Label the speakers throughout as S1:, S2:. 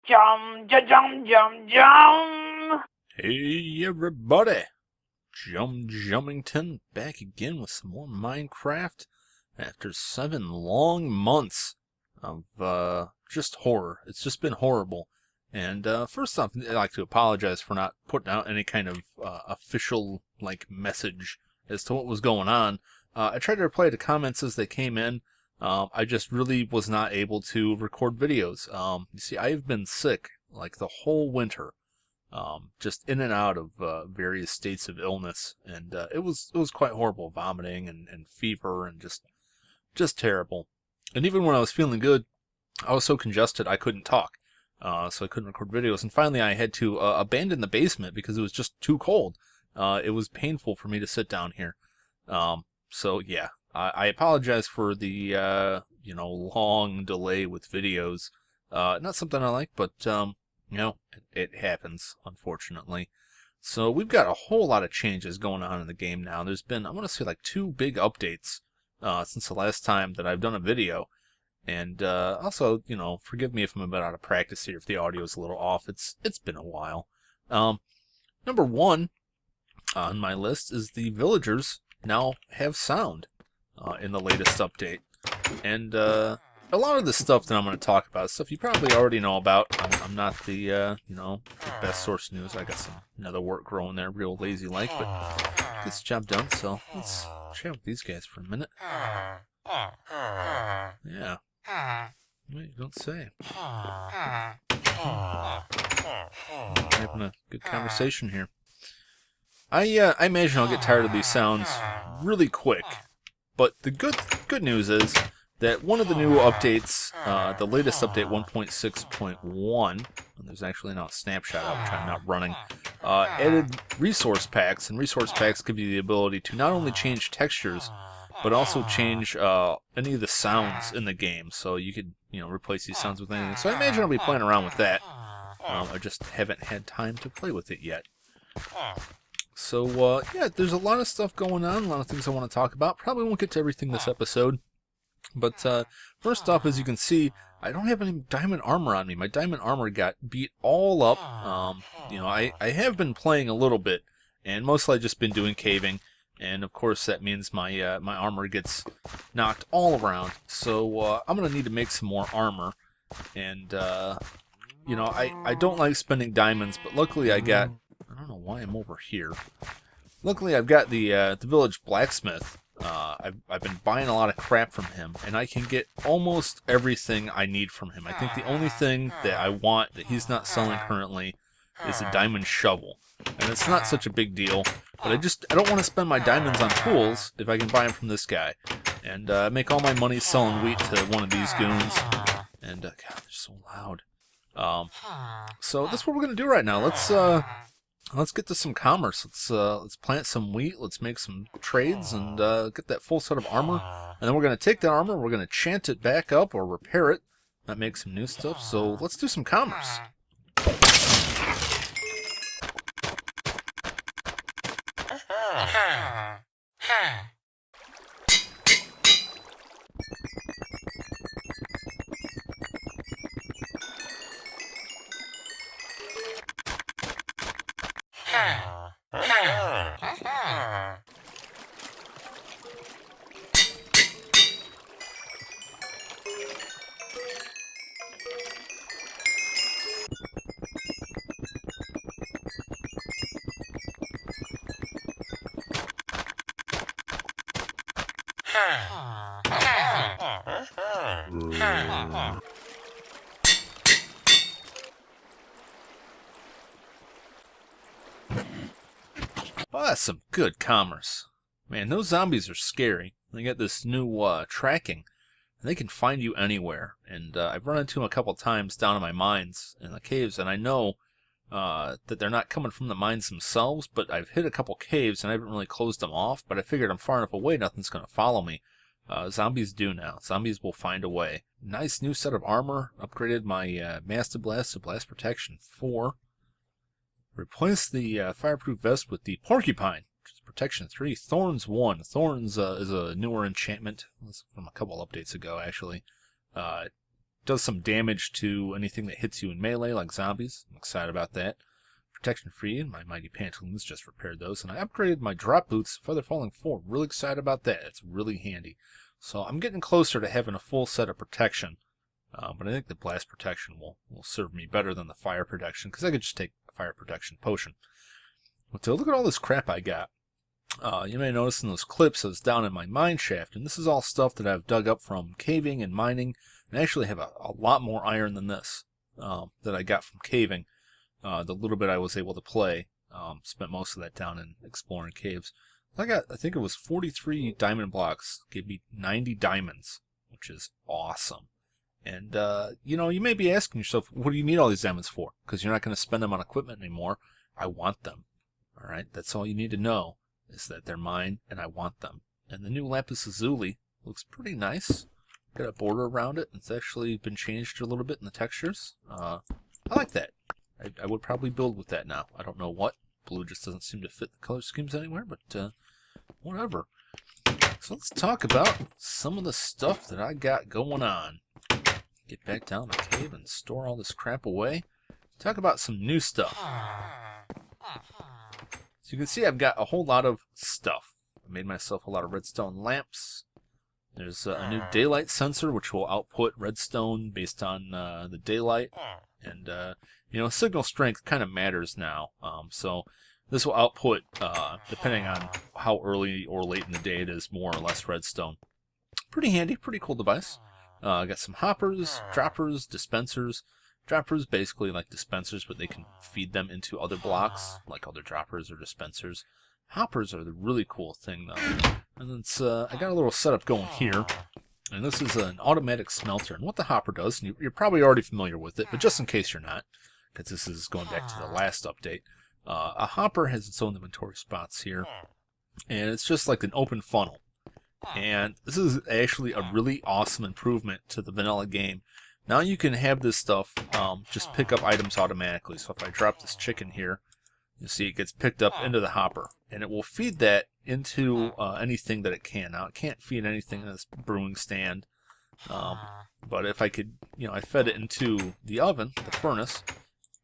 S1: Jum.
S2: Hey everybody, Jumington back again with some more Minecraft after 7 long months of just horror. It's just been horrible. And first off, I'd like to apologize for not putting out any kind of official message as to what was going on. I tried to reply to comments as they came in. I just really was not able to record videos. You see, I've been sick like the whole winter. Just in and out of various states of illness, and it was quite horrible, vomiting and fever and just terrible. And even when I was feeling good, I was so congested I couldn't talk, so I couldn't record videos. And finally, I had to abandon the basement because it was just too cold. It was painful for me to sit down here. So yeah, I apologize for the long delay with videos. Not something I like, but it happens, unfortunately. So we've got a whole lot of changes going on in the game now. There's been, I want to say, like 2 big updates since the last time that I've done a video. And also, forgive me if I'm a bit out of practice here, if the audio is a little off. It's been a while. Number 1 on my list is the villagers now have sound in the latest update. And a lot of the stuff that I'm going to talk about is stuff you probably already know about. I'm not the, best source of news. I got some nether work growing there, real lazy-like, but gets the job done, so let's chat with these guys for a minute. Yeah. Wait, you don't say. Having a good conversation here. I imagine I'll get tired of these sounds really quick, but the good news is that one of the new updates, the latest update 1.6.1, and there's actually now a snapshot out which I'm not running, added resource packs, and resource packs give you the ability to not only change textures, but also change any of the sounds in the game. So you could, replace these sounds with anything. So I imagine I'll be playing around with that. I just haven't had time to play with it yet. So yeah, there's a lot of stuff going on, a lot of things I want to talk about. Probably won't get to everything this episode. But first off, as you can see, I don't have any diamond armor on me. My diamond armor got beat all up. I have been playing a little bit, and mostly I've just been doing caving. And of course, that means my my armor gets knocked all around. So I'm gonna need to make some more armor. And I don't like spending diamonds, but luckily I got. I don't know why I'm over here. Luckily, I've got the village blacksmith. I've been buying a lot of crap from him, and I can get almost everything I need from him. I think the only thing that I want that he's not selling currently is a diamond shovel. And it's not such a big deal, but I don't want to spend my diamonds on tools if I can buy them from this guy. And make all my money selling wheat to one of these goons. And, God, they're so loud. So that's what we're going to do right now. Let's get to some commerce. Let's plant some wheat. Let's make some trades and get that full set of armor. And then we're going to take that armor. We're going to chant it back up or repair it. That makes some new stuff. So let's do some commerce. Oh, that's some good commerce. Man, those zombies are scary. They got this new tracking, and they can find you anywhere. And I've run into them a couple times down in my mines in the caves, and I know that they're not coming from the mines themselves, but I've hit a couple caves, and I haven't really closed them off, but I figured I'm far enough away, nothing's going to follow me. Zombies do now. Zombies will find a way. Nice new set of armor. Upgraded my Master Blast to Blast Protection 4. Replace the fireproof vest with the Porcupine, which is Protection 3. Thorns 1. Thorns is a newer enchantment. This is from a couple updates ago, actually. does some damage to anything that hits you in melee, like zombies. I'm excited about that. Protection free, and my mighty pantaloons just repaired those. And I upgraded my drop boots, Feather Falling 4. Really excited about that. It's really handy. So I'm getting closer to having a full set of protection. But I think the blast protection will serve me better than the fire protection, because I could just take a fire protection potion. But look at all this crap I got. You may notice in those clips I was down in my mine shaft, and this is all stuff that I've dug up from caving and mining. And I actually have a lot more iron than this that I got from caving. The little bit I was able to play, spent most of that down in exploring caves. I think it was 43 diamond blocks, gave me 90 diamonds, which is awesome. And, you know, you may be asking yourself, what do you need all these diamonds for? Because you're not going to spend them on equipment anymore. I want them. All right, that's all you need to know, is that they're mine and I want them. And the new lapis lazuli looks pretty nice. Got a border around it. It's actually been changed a little bit in the textures. I like that. I would probably build with that now. I don't know what. Blue just doesn't seem to fit the color schemes anywhere, but whatever. So let's talk about some of the stuff that I got going on. Get back down the cave and store all this crap away. Talk about some new stuff. So you can see I've got a whole lot of stuff. I made myself a lot of redstone lamps. There's a new daylight sensor, which will output redstone based on the daylight. And, you know, signal strength kind of matters now. So this will output, depending on how early or late in the day it is, more or less redstone. Pretty handy, pretty cool device. I got some hoppers, droppers, dispensers. Droppers basically like dispensers, but they can feed them into other blocks, like other droppers or dispensers. Hoppers are the really cool thing, though. And it's, I got a little setup going here. And this is an automatic smelter. And what the hopper does, and you're probably already familiar with it, but just in case you're not, because this is going back to the last update, a hopper has its own inventory spots here. And it's just like an open funnel. And this is actually a really awesome improvement to the vanilla game. Now you can have this stuff just pick up items automatically. So if I drop this chicken here, you see it gets picked up into the hopper. And it will feed that into anything that it can. Now it can't feed anything in this brewing stand. But if I could, you know, I fed it into the oven, the furnace,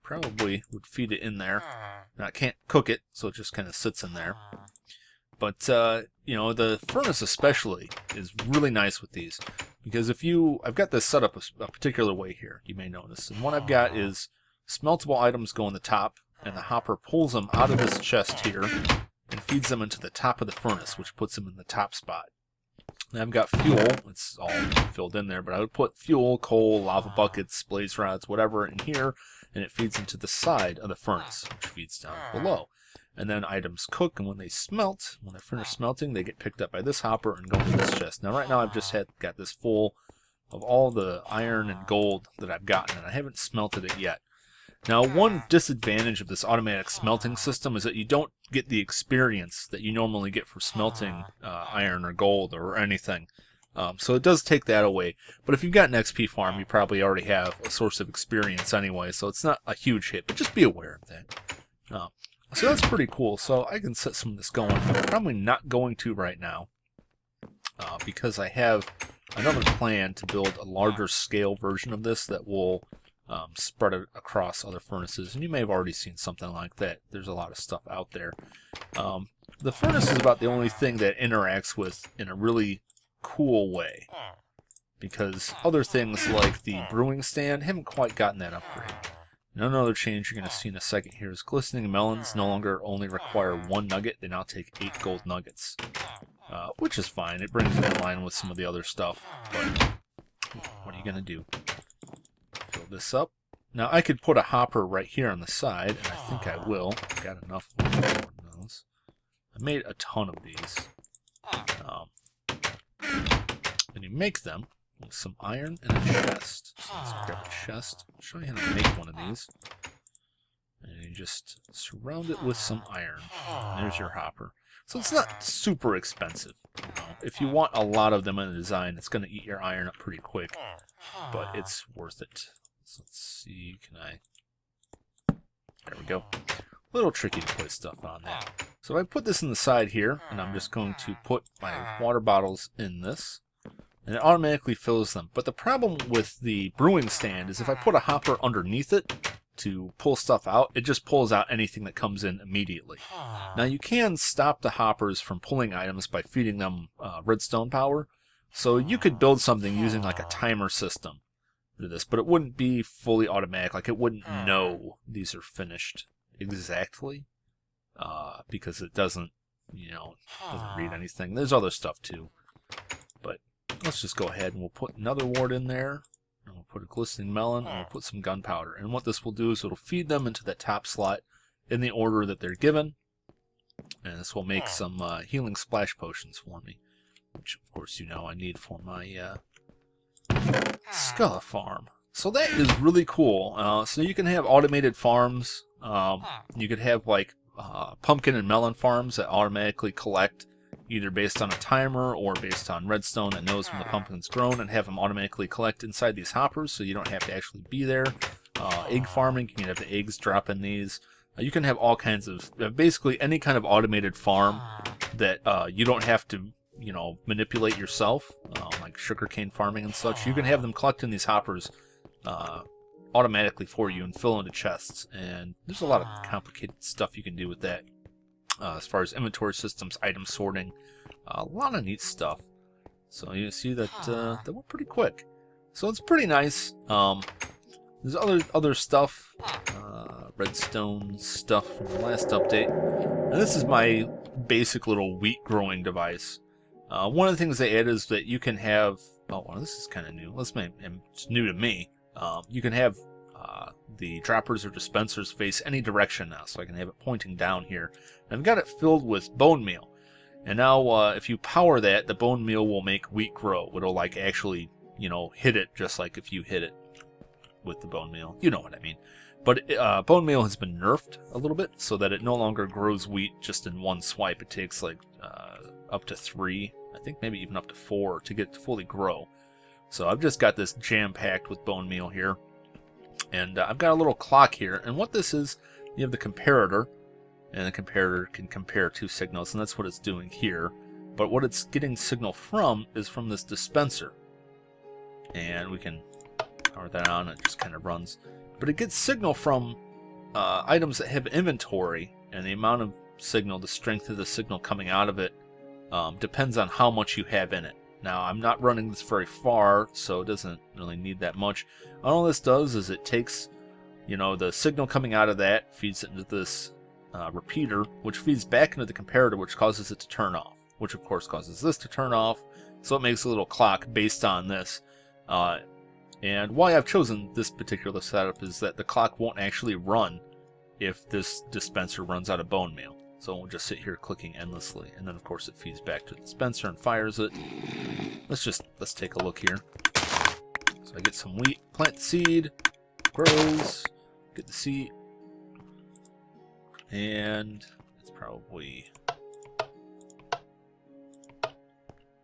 S2: probably would feed it in there. Now I can't cook it, so it just kind of sits in there. But, you know, the furnace especially is really nice with these. Because I've got this set up a particular way here, you may notice. And what I've got is smeltable items go on the top, and the hopper pulls them out of this chest here and feeds them into the top of the furnace, which puts them in the top spot. And I've got fuel, it's all filled in there, but I would put fuel, coal, lava buckets, blaze rods, whatever in here, and it feeds into the side of the furnace, which feeds down below. And then items cook, and when they smelt, when they finish smelting, they get picked up by this hopper and go into this chest. Now right now I've just got this full of all the iron and gold that I've gotten, and I haven't smelted it yet. Now one disadvantage of this automatic smelting system is that you don't get the experience that you normally get for smelting iron or gold or anything. So it does take that away. But if you've got an XP farm, you probably already have a source of experience anyway, so it's not a huge hit, but just be aware of that. So that's pretty cool. So I can set some of this going. I'm probably not going to right now because I have another plan to build a larger scale version of this that will spread it across other furnaces. And you may have already seen something like that. There's a lot of stuff out there. The furnace is about the only thing that interacts with in a really cool way, because other things like the brewing stand haven't quite gotten that upgrade. Another change you're going to see in a second here is glistening melons no longer only require 1 nugget, they now take 8 gold nuggets, which is fine. It brings it in line with some of the other stuff, but what are you going to do? Fill this up. Now I could put a hopper right here on the side, and I think I will. I've got enough of those. I made a ton of these. And you make them with some iron and a chest. So let's grab a chest. I'll show you how to make one of these. And you just surround it with some iron. And there's your hopper. So it's not super expensive. You know, if you want a lot of them in the design, it's going to eat your iron up pretty quick. But it's worth it. So let's see, can I... There we go. A little tricky to put stuff on that. So I put this in the side here, and I'm just going to put my water bottles in this. and it automatically fills them. But the problem with the brewing stand is if I put a hopper underneath it to pull stuff out, it just pulls out anything that comes in immediately. Now you can stop the hoppers from pulling items by feeding them redstone power, so you could build something using like a timer system to this, but it wouldn't be fully automatic. Like it wouldn't know these are finished exactly because it doesn't, doesn't read anything. There's other stuff too, but let's just go ahead and we'll put another wart in there. And we'll put a glistening melon, and we'll put some gunpowder. And what this will do is it'll feed them into that top slot in the order that they're given. And this will make some healing splash potions for me, which of course I need for my Skelefarm. So that is really cool. So you can have automated farms. You could have like pumpkin and melon farms that automatically collect either based on a timer or based on redstone that knows when the pumpkin's grown, and have them automatically collect inside these hoppers so you don't have to actually be there. Egg farming, you can have the eggs drop in these. You can have all kinds of, basically any kind of automated farm that you don't have to, manipulate yourself, like sugarcane farming and such. You can have them collect in these hoppers automatically for you and fill into chests, and there's a lot of complicated stuff you can do with that. As far as inventory systems, item sorting, a lot of neat stuff. So you see that that went pretty quick. So it's pretty nice. There's other stuff, redstone stuff from the last update. And this is my basic little wheat growing device. One of the things they added is that you can have. Oh, well, this is kind of new. It's new to me. You can have the droppers or dispensers face any direction now, so I can have it pointing down here. And I've got it filled with bone meal, and now if you power that, the bone meal will make wheat grow. It'll like actually, hit it just like if you hit it with the bone meal. You know what I mean. But bone meal has been nerfed a little bit so that it no longer grows wheat just in one swipe. It takes like up to 3, I think maybe even up to 4 to get it to fully grow. So I've just got this jam-packed with bone meal here. And I've got a little clock here, and what this is, you have the comparator, and the comparator can compare 2 signals, and that's what it's doing here. But what it's getting signal from is from this dispenser. And we can power that on, it just kind of runs. But it gets signal from items that have inventory, and the amount of signal, the strength of the signal coming out of it, depends on how much you have in it. Now, I'm not running this very far, so it doesn't really need that much. All this does is it takes, the signal coming out of that, feeds it into this repeater, which feeds back into the comparator, which causes it to turn off, which of course causes this to turn off, so it makes a little clock based on this. And why I've chosen this particular setup is that the clock won't actually run if this dispenser runs out of bone meal. So we'll just sit here clicking endlessly, and then of course it feeds back to the dispenser and fires it. Let's take a look here. So I get some wheat, plant the seed, grows, get the seed, and it's probably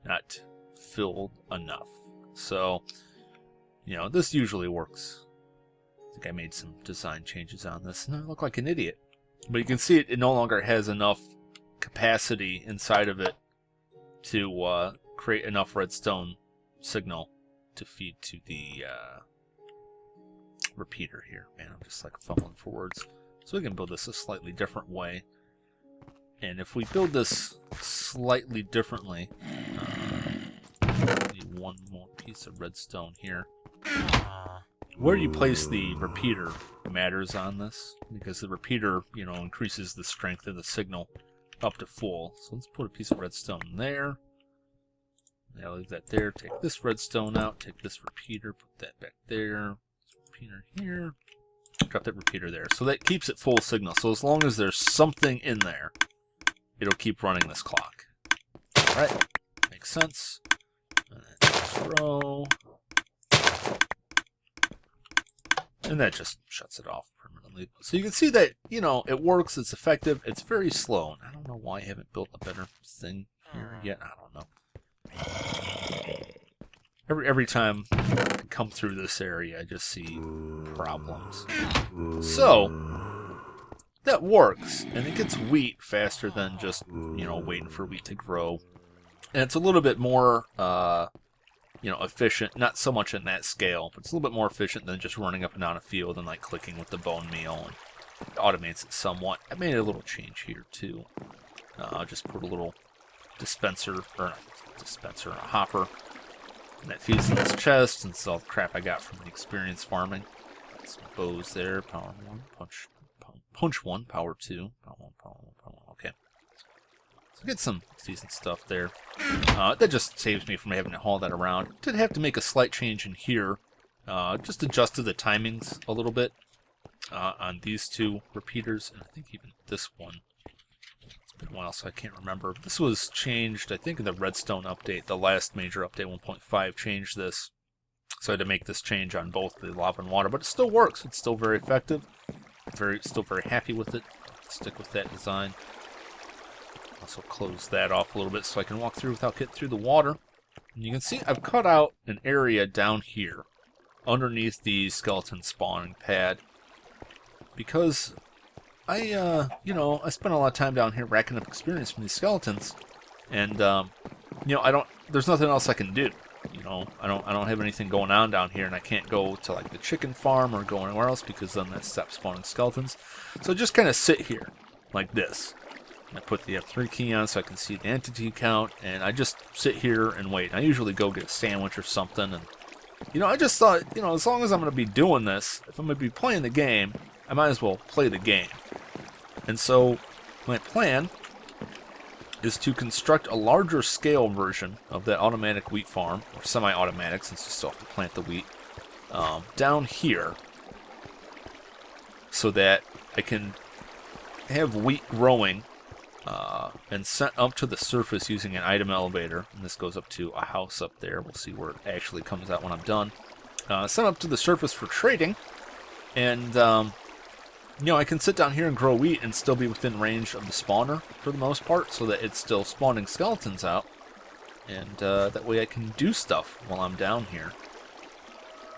S2: not filled enough. So, this usually works. I think I made some design changes on this, and I look like an idiot. But you can see it no longer has enough capacity inside of it to create enough redstone signal to feed to the repeater here. Man, I'm just like fumbling for words. So we can build this a slightly different way. And if we build this slightly differently, need one more piece of redstone here. Where you place the repeater matters on this, because the repeater, increases the strength of the signal up to full. So let's put a piece of redstone there. I'll leave that there. Take this redstone out. Take this repeater. Put that back there. Repeater here. Drop that repeater there. So that keeps it full signal. So as long as there's something in there, it'll keep running this clock. Alright. Makes sense. And then just row. And that just shuts it off permanently. So you can see that, it works, it's effective, it's very slow. And I don't know why I haven't built a better thing here yet. I don't know. Every time I come through this area, I just see problems. So, that works. And it gets wheat faster than just, waiting for wheat to grow. And it's a little bit more, you know, efficient. Not so much in that scale, but it's a little bit more efficient than just running up and down a field and like clicking with the bone meal, and it automates it somewhat. I made a little change here too. I'll just put a little dispenser, or not dispenser, a hopper, and that feeds in this chest, and it's all the crap I got from the experience farming. Some bows there, power 1, punch 1, power 2, power 1, power 1, power 1, okay. So get some decent stuff there. That just saves me from having to haul that around. Did have to make a slight change in here, just adjusted the timings a little bit on these two repeaters, and I think even this one. It's been a while, so I can't remember. This was changed, I think, in the Redstone update. The last major update, 1.5, changed this. So I had to make this change on both the lava and water, but it still works. It's still very effective. Still very happy with it. Stick with that design. Also close that off a little bit so I can walk through without getting through the water. And you can see I've cut out an area down here underneath the skeleton spawning pad because I spent a lot of time down here racking up experience from these skeletons, and there's nothing else I can do. You know, I don't have anything going on down here, and I can't go to like the chicken farm or go anywhere else because then that stops spawning skeletons. So I just kind of sit here like this. I put the F3 key on so I can see the entity count, and I just sit here and wait. I usually go get a sandwich or something, and I just thought, as long as I'm going to be doing this, if I'm going to be playing the game, I might as well play the game. And so my plan is to construct a larger scale version of that automatic wheat farm, or semi-automatic since you still have to plant the wheat, down here, so that I can have wheat growing and sent up to the surface using an item elevator. And this goes up to a house up there. We'll see where it actually comes out when I'm done. Sent up to the surface for trading, and I can sit down here and grow wheat and still be within range of the spawner for the most part, so that it's still spawning skeletons out, and that way I can do stuff while I'm down here.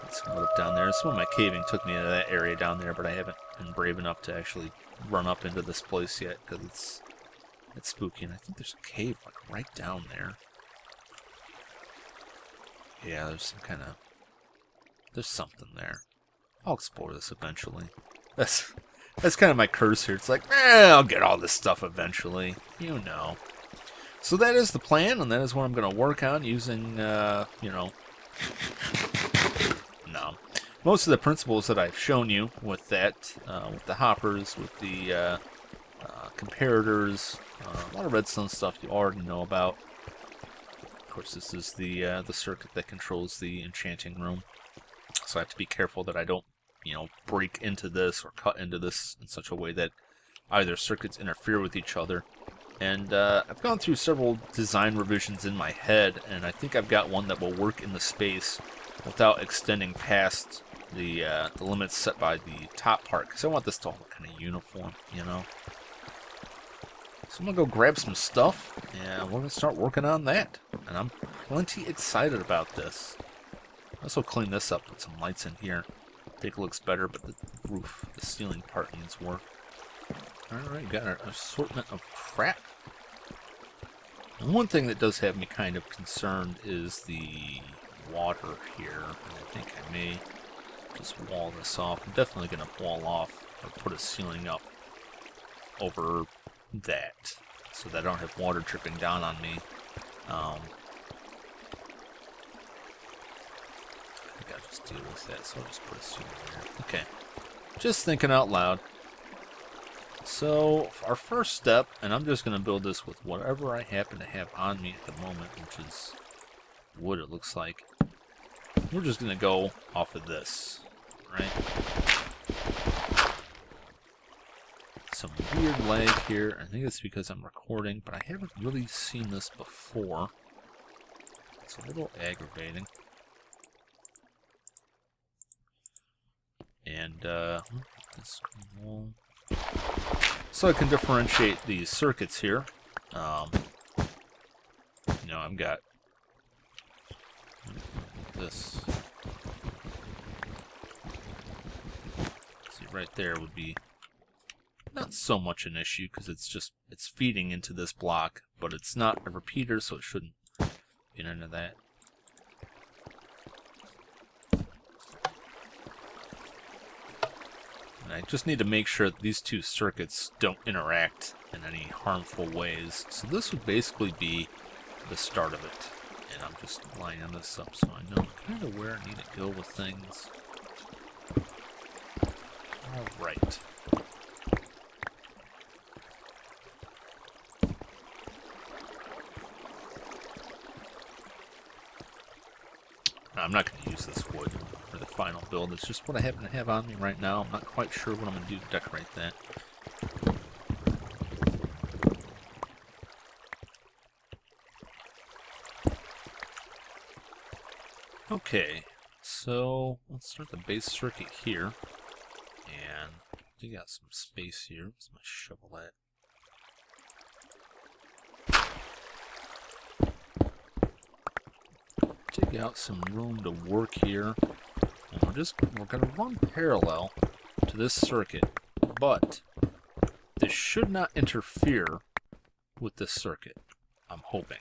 S2: Let's go up down there. Some of my caving took me into that area down there, but I haven't been brave enough to actually run up into this place yet because it's spooky, and I think there's a cave like right down there. Yeah, there's something there. I'll explore this eventually. That's kind of my curse here. It's like, I'll get all this stuff eventually. So that is the plan, and that is what I'm going to work on using, most of the principles that I've shown you with that, with the hoppers, with the comparators, a lot of redstone stuff you already know about. Of course, this is the circuit that controls the enchanting room, so I have to be careful that I don't break into this or cut into this in such a way that either circuits interfere with each other. And I've gone through several design revisions in my head, and I think I've got one that will work in the space without extending past the limits set by the top part, because I want this to all look kind of uniform, So I'm going to go grab some stuff, and we're going to start working on that. And I'm plenty excited about this. Also clean this up, put some lights in here. I think it looks better, but the roof, the ceiling part needs work. Alright, got an assortment of crap. And one thing that does have me kind of concerned is the water here. I think I may just wall this off. I'm definitely going to wall off or put a ceiling up over that so that I don't have water dripping down on me. I think I'll just deal with that, so I'll just put a ceiling there. Okay, just thinking out loud. So, our first step, and I'm just going to build this with whatever I happen to have on me at the moment, which is wood, it looks like. We're just going to go off of this, right? Some weird lag here. I think it's because I'm recording, but I haven't really seen this before. It's a little aggravating. And, this wall. So I can differentiate these circuits here. I've got this. See, right there would be not so much an issue because it's feeding into this block, but it's not a repeater, so it shouldn't get into that. And I just need to make sure that these two circuits don't interact in any harmful ways. So this would basically be the start of it. And I'm just lining this up so I know kind of where I need to go with things. Alright. I'm not going to use this wood for the final build. It's just what I happen to have on me right now. I'm not quite sure what I'm going to do to decorate that. Okay, so let's start the base circuit here. And we got some space here. Where's my shovel at? Dig out some room to work here. And we're going to run parallel to this circuit, but this should not interfere with this circuit, I'm hoping.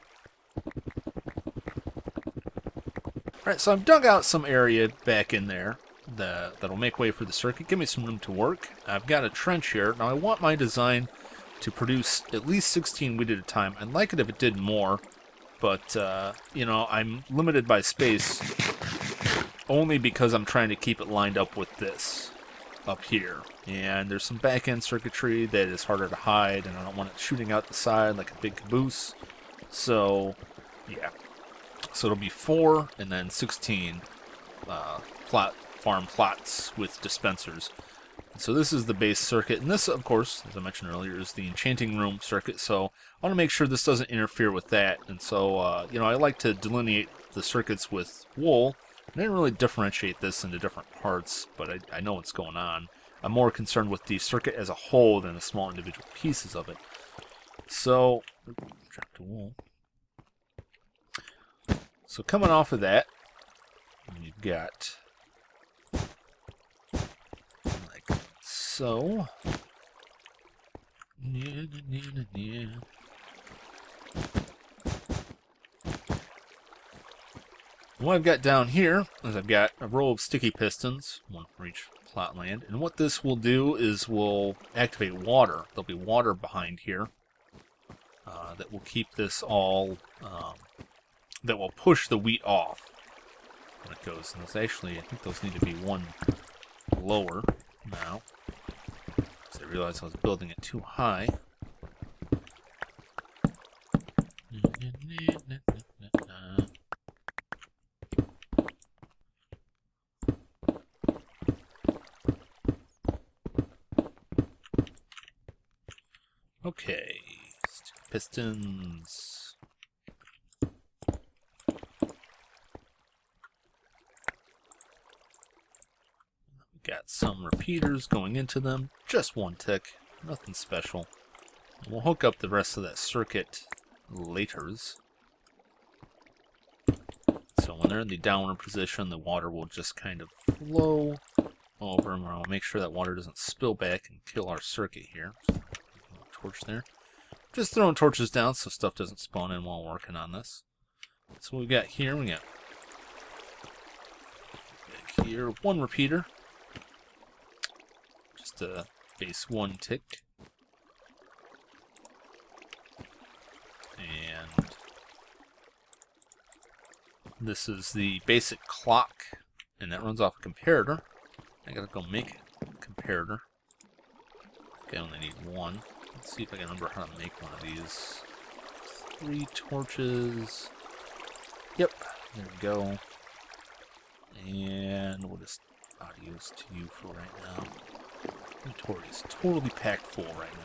S2: Alright, so I've dug out some area back in there that'll make way for the circuit, give me some room to work. I've got a trench here. Now I want my design to produce at least 16 wheat at a time. I'd like it if it did more, but, you know, I'm limited by space only because I'm trying to keep it lined up with this up here. And there's some back-end circuitry that is harder to hide, and I don't want it shooting out the side like a big caboose. So, yeah. So it'll be 4 and then 16 farm plots with dispensers. So this is the base circuit, and this, of course, as I mentioned earlier, is the enchanting room circuit. So I want to make sure this doesn't interfere with that. And so, you know, I like to delineate the circuits with wool. I didn't really differentiate this into different parts, but I know what's going on. I'm more concerned with the circuit as a whole than the small individual pieces of it. So, drop the wool. So coming off of that, you've got like so. What I've got down here is I've got a row of sticky pistons, one for each plot land, and what this will do is we'll activate water. There'll be water behind here that will keep this all, that will push the wheat off when it goes. And it's actually, I think those need to be one lower now, because I realized I was building it too high. Okay, pistons. Got some repeaters going into them, just one tick, nothing special. We'll hook up the rest of that circuit laters. So when they're in the downward position, the water will just kind of flow over, and I'll make sure that water doesn't spill back and kill our circuit here. Torch there. Just throwing torches down so stuff doesn't spawn in while working on this. So what we got here, we got back here one repeater. Just a base one tick. And this is the basic clock, and that runs off a comparator. I gotta go make a comparator. I only need one. Let's see if I can remember how to make one of these. 3 torches. Yep, there we go. And we'll just adios to you for right now. Inventory is totally packed full right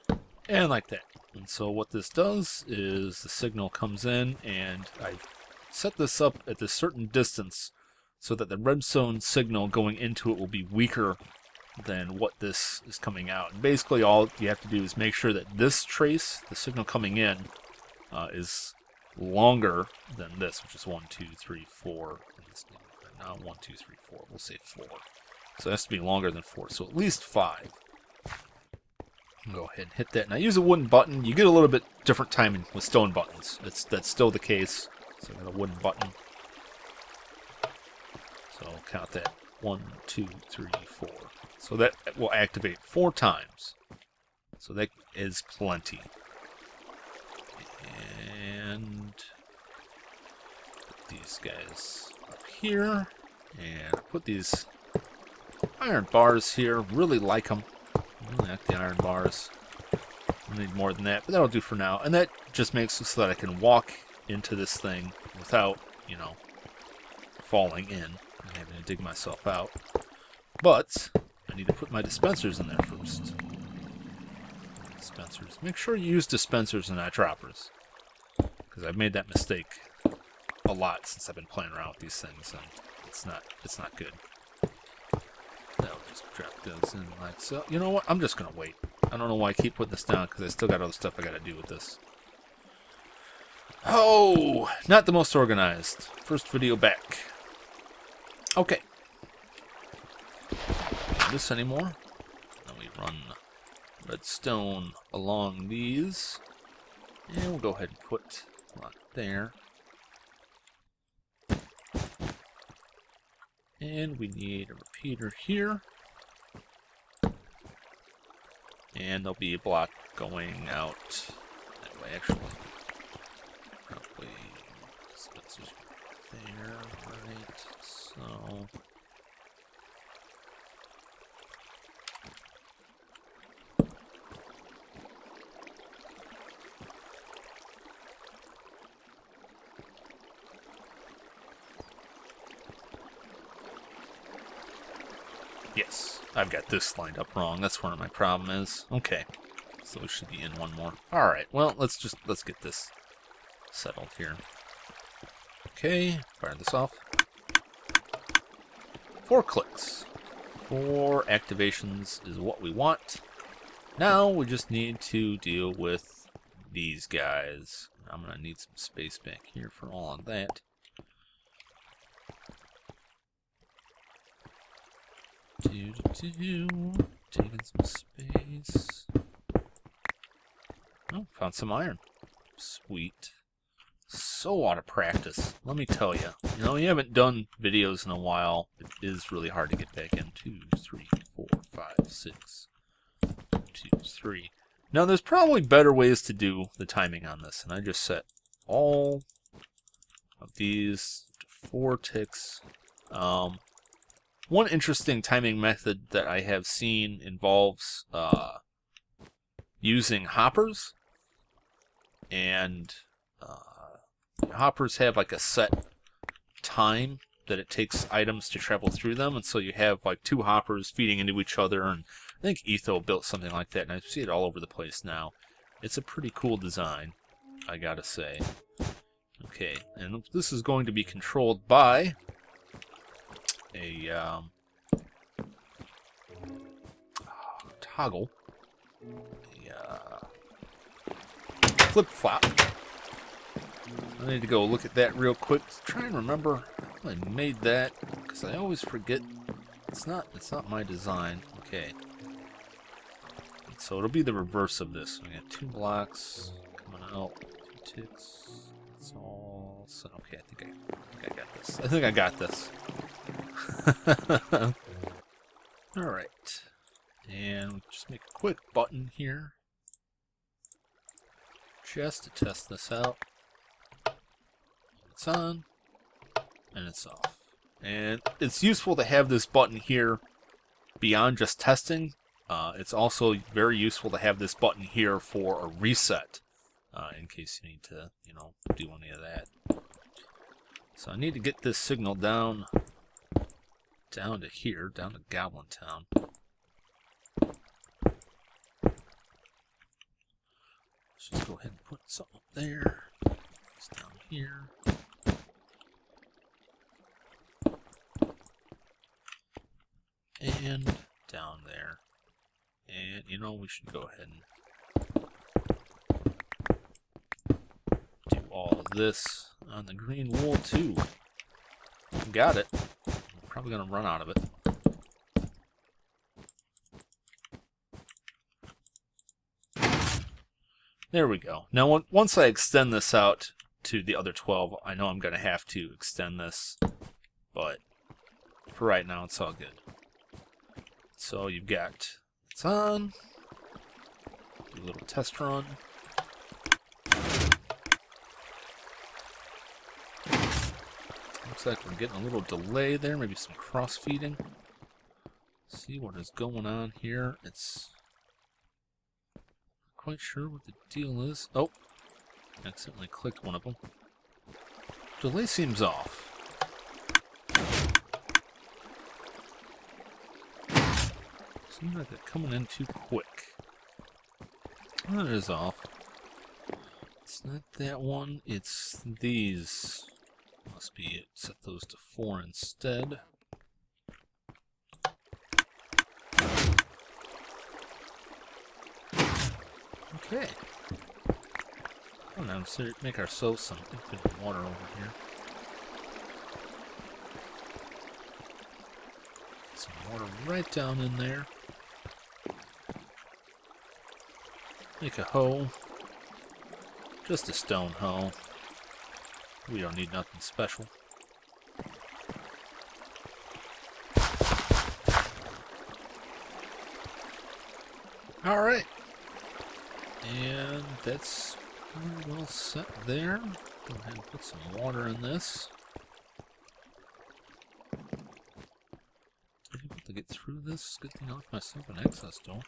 S2: now. And like that. And so what this does is the signal comes in, and I've set this up at this certain distance so that the redstone signal going into it will be weaker than what this is coming out. And basically all you have to do is make sure that this trace, the signal coming in, is longer than this, which is 1, 2, 3, 4. Now 1, 2, 3, 4. We'll say 4. So it has to be longer than 4. So at least 5. Go ahead and hit that. Now use a wooden button. You get a little bit different timing with stone buttons. That's still the case. So I got a wooden button. So I'll count that 1, 2, 3, 4. So that will activate 4 times. So that is plenty. And put these guys up here. And put these iron bars here. Really like them. Really like the iron bars. I need more than that, but that'll do for now. And that just makes it so that I can walk into this thing without, you know, falling in and having to dig myself out. But I need to put my dispensers in there first. Dispensers. Make sure you use dispensers and not droppers, because I've made that mistake a lot since I've been playing around with these things, and it's not good. I'll just drop those in like so. You know what? I'm just gonna wait. I don't know why I keep putting this down, because I still got other stuff I gotta do with this. Oh, not the most organized. First video back. Okay. Don't do this anymore. Then we run redstone along these. And we'll go ahead and put a lot there. And we need a repeater here. And there'll be a block going out that way, actually. Probably Spencer's there, right? So. Yes, I've got this lined up wrong. That's where my problem is. Okay, so we should be in one more. All right. Well, let's get this settled here. Okay, fire this off. 4 clicks. 4 activations is what we want. Now we just need to deal with these guys. I'm gonna need some space back here for all of that. Taking some space. Oh, found some iron. Sweet. So out of practice, let me tell you. You know, you haven't done videos in a while. It is really hard to get back in. 2, 3, 4, 5, 6. 2, 3. Now, there's probably better ways to do the timing on this, and I just set all of these to 4 ticks. One interesting timing method that I have seen involves using hoppers. And hoppers have like a set time that it takes items to travel through them. And so you have like 2 hoppers feeding into each other. And I think Etho built something like that. And I see it all over the place now. It's a pretty cool design, I gotta say. Okay, and this is going to be controlled by a toggle, flip-flop. I need to go look at that real quick to try and remember how I made that, because I always forget. It's not my design. Okay, so it'll be the reverse of this. We got 2 blocks coming out, 2 ticks. It's all set. Okay, I think I got this. I think I got this. Alright. And we'll just make a quick button here. Just to test this out. It's on. And it's off. And it's useful to have this button here beyond just testing. It's also very useful to have this button here for a reset. In case you need to, you know, do any of that. So I need to get this signal down to here, down to Goblin Town. Let's just go ahead and put something up there. It's down here. And down there. And, you know, we should go ahead and do all of this on the green wool, too. Got it. I'm probably going to run out of it. There we go. Now, once I extend this out to the other 12, I know I'm going to have to extend this. But for right now, it's all good. So you've got, it's on. Do a little test run. Looks like we're getting a little delay there, maybe some cross-feeding. See what is going on here. It's not quite sure what the deal is. Oh, accidentally clicked one of them. Delay seems off. Seems like they're coming in too quick. That is off. It's not that one, it's these. Must be it. Set those to 4 instead. Okay. Oh, now make ourselves some infinite water over here. Some water right down in there. Make a hoe. Just a stone hoe. We don't need nothing special. Alright. And that's pretty well set there. Go ahead and put some water in this. Was I able to get through this? Good thing I left myself an access door.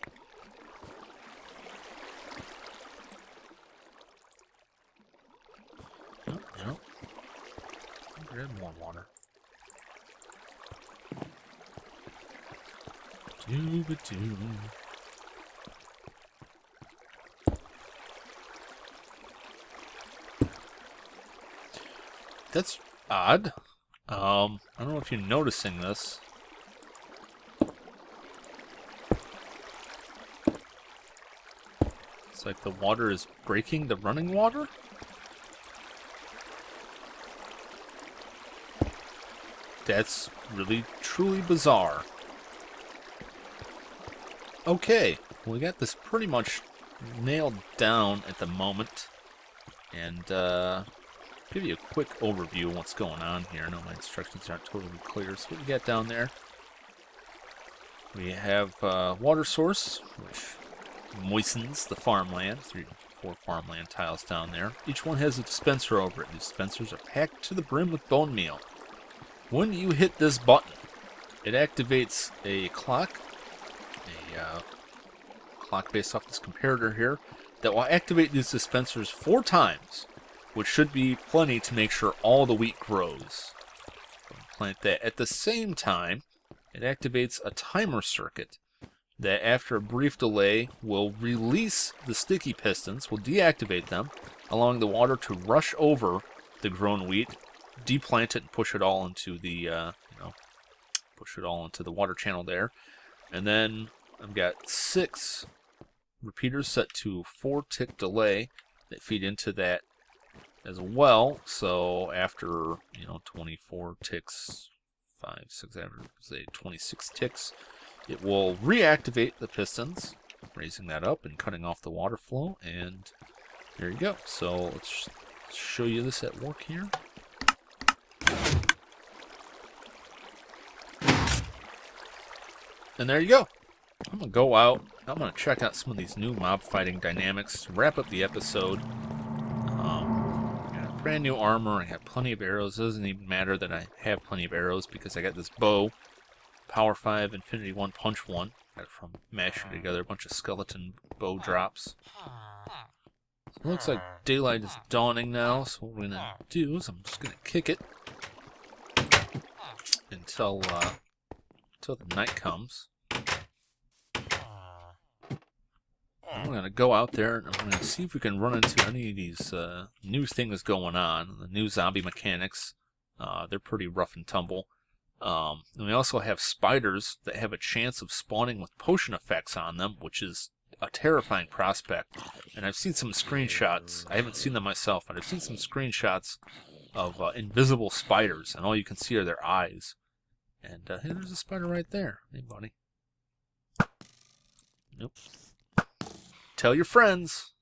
S2: Yep. Grab more water. Doo-ba-doo. That's odd. I don't know if you're noticing this. It's like the water is breaking the running water. That's really, truly bizarre. Okay, well, we got this pretty much nailed down at the moment. And, give you a quick overview of what's going on here. I know my instructions aren't totally clear. So what we got down there, we have water source, which moistens the farmland. 3 to 4 farmland tiles down there. Each one has a dispenser over it. These dispensers are packed to the brim with bone meal. When you hit this button, it activates a clock, clock based off this comparator here, that will activate these dispensers 4 times, which should be plenty to make sure all the wheat grows. Plant that. At the same time, it activates a timer circuit that, after a brief delay, will release the sticky pistons, will deactivate them, allowing the water to rush over the grown wheat, deplant it, and push it all into the, push it all into the water channel there. And then I've got 6 repeaters set to 4 tick delay that feed into that as well. So after 24 ticks, 5, 6, say 26 ticks, it will reactivate the pistons, raising that up and cutting off the water flow. And there you go. So let's show you this at work here. And there you go. I'm going to go out. I'm going to check out some of these new mob fighting dynamics to wrap up the episode. Got brand new armor. I have plenty of arrows. It doesn't even matter that I have plenty of arrows because I got this bow. Power 5, Infinity 1, Punch 1. Got it from mashing together a bunch of skeleton bow drops. So it looks like daylight is dawning now. So what we're going to do is I'm just going to kick it until the night comes. I'm going to go out there and I'm going to see if we can run into any of these new things going on. The new zombie mechanics. They're pretty rough and tumble. And we also have spiders that have a chance of spawning with potion effects on them, which is a terrifying prospect. And I've seen some screenshots. I haven't seen them myself, but I've seen some screenshots of invisible spiders, and all you can see are their eyes. And hey, there's a spider right there. Hey, buddy. Nope. Tell your friends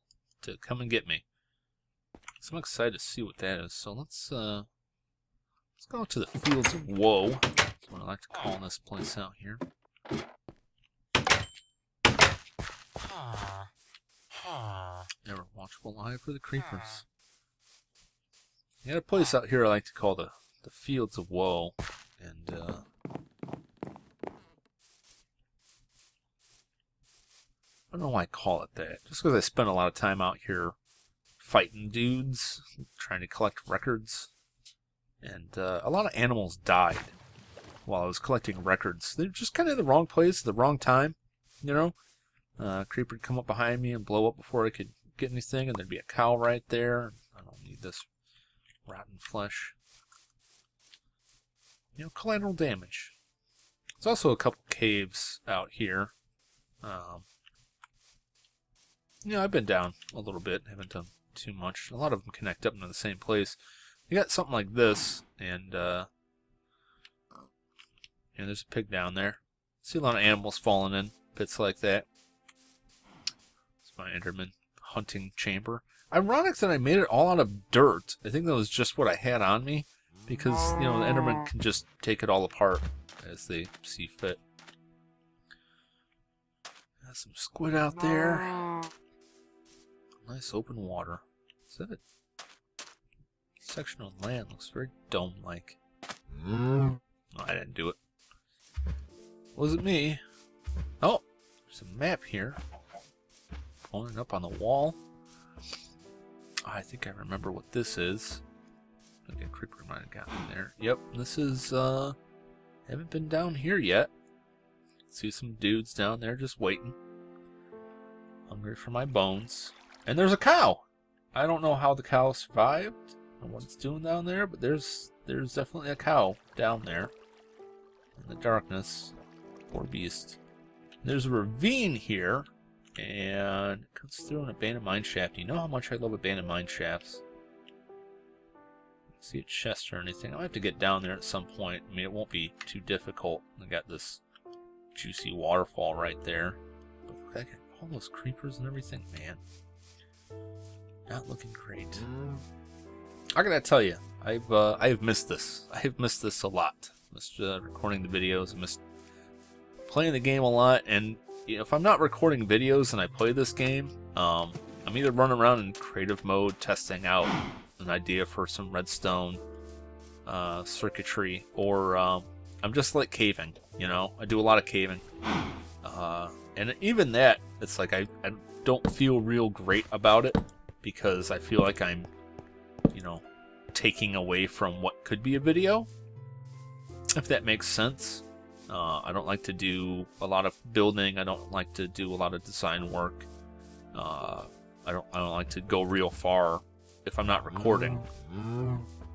S2: to come and get me. So I'm excited to see what that is. So let's go to the Fields of Woe. That's what I like to call this place out here. Ever watchful eye for the creepers. I got a place out here I like to call the Fields of Woe, and I don't know why I call it that. Just because I spent a lot of time out here fighting dudes, trying to collect records, and a lot of animals died while I was collecting records. They're just kind of in the wrong place at the wrong time, you know? Creeper would come up behind me and blow up before I could get anything, and there'd be a cow right there. I don't need this rotten flesh. You know, collateral damage. There's also a couple caves out here. You know, I've been down a little bit. Haven't done too much. A lot of them connect up into the same place. You got something like this, and there's a pig down there. See a lot of animals falling in pits like that. It's my Enderman hunting chamber. Ironic that I made it all out of dirt. I think that was just what I had on me, because, you know, the Enderman can just take it all apart as they see fit. Got some squid out there. Nice open water. Is that a section of land? Looks very dome-like. No, I didn't do it. Wasn't me. Oh, there's a map here. Pulling up on the wall. I think I remember what this is. I think a creeper might have gotten there. Yep, this is, haven't been down here yet. See some dudes down there just waiting. Hungry for my bones. And there's a cow! I don't know how the cow survived and what it's doing down there, but there's definitely a cow down there. In the darkness. Poor beast. There's a ravine here, and it comes through an abandoned mine shaft. You know how much I love abandoned mine shafts. See a chest or anything. I'll have to get down there at some point. I mean, it won't be too difficult. I got this juicy waterfall right there. But look, I got all those creepers and everything, man. Not looking great. I gotta tell you, I've missed this. I've missed this a lot. Missed recording the videos. I missed playing the game a lot. And you know, if I'm not recording videos and I play this game, I'm either running around in creative mode testing out an idea for some redstone circuitry, or I'm just like caving. You know, I do a lot of caving, and even that, it's like I don't feel real great about it, because I feel like I'm, you know, taking away from what could be a video, if that makes sense. I don't like to do a lot of building. I don't like to do a lot of design work. I don't like to go real far if I'm not recording,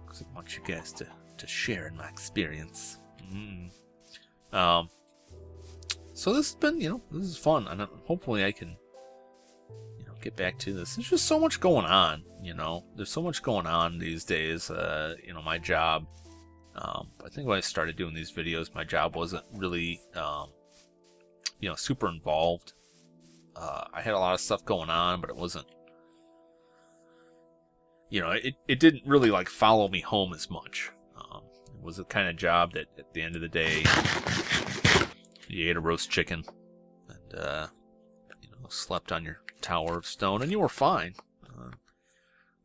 S2: because I want you guys to share in my experience. So this has been, you know, this is fun, and hopefully I can, you know, get back to this. There's just so much going on, you know. There's so much going on these days. You know, my job. I think when I started doing these videos, my job wasn't really, you know, super involved. I had a lot of stuff going on, but it wasn't, you know, it didn't really like follow me home as much. It was the kind of job that at the end of the day, you ate a roast chicken and, you know, slept on your tower of stone, and you were fine.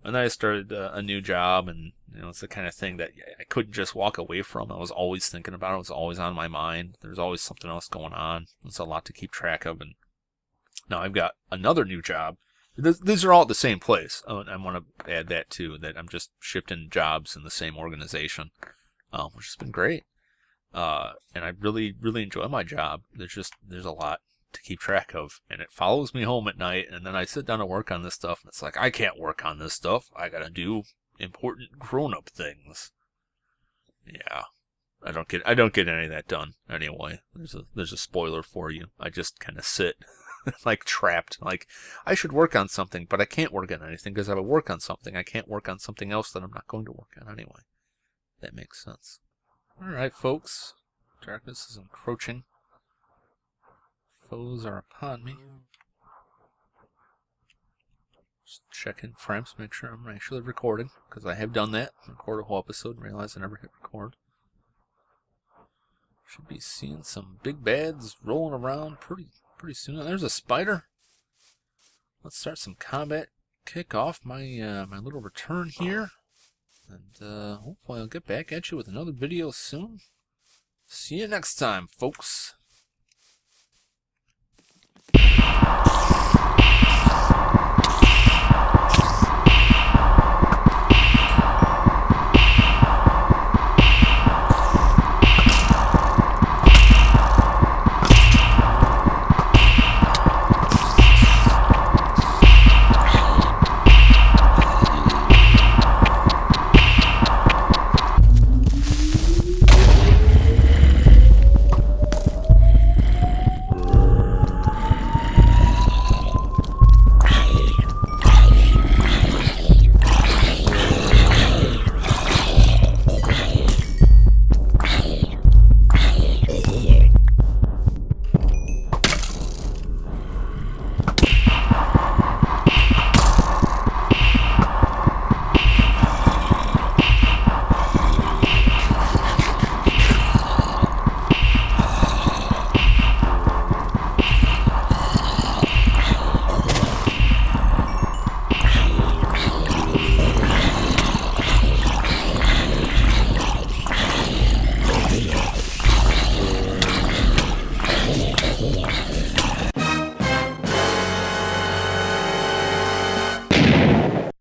S2: And then I started a new job, and you know, it's the kind of thing that I couldn't just walk away from. I was always thinking about it. It was always on my mind. There's always something else going on. It's a lot to keep track of. And now I've got another new job. These are all at the same place. Oh, and I want to add that too, that I'm just shifting jobs in the same organization, which has been great. And I really, really enjoy my job. There's a lot to keep track of, and it follows me home at night, and then I sit down to work on this stuff, and it's like, I can't work on this stuff. I gotta do important grown-up things. Yeah, I don't get any of that done anyway. There's a spoiler for you. I just kind of sit like trapped, like I should work on something, but I can't work on anything because if I work on something, I can't work on something else that I'm not going to work on anyway. That makes sense. All right, folks, darkness is encroaching. Foes are upon me. Just check in frames, make sure I'm actually recording, because I have done that. Record a whole episode and realize I never hit record. Should be seeing some big bads rolling around pretty soon. There's a spider. Let's start some combat. Kick off my my little return here, and hopefully I'll get back at you with another video soon. See you next time, folks.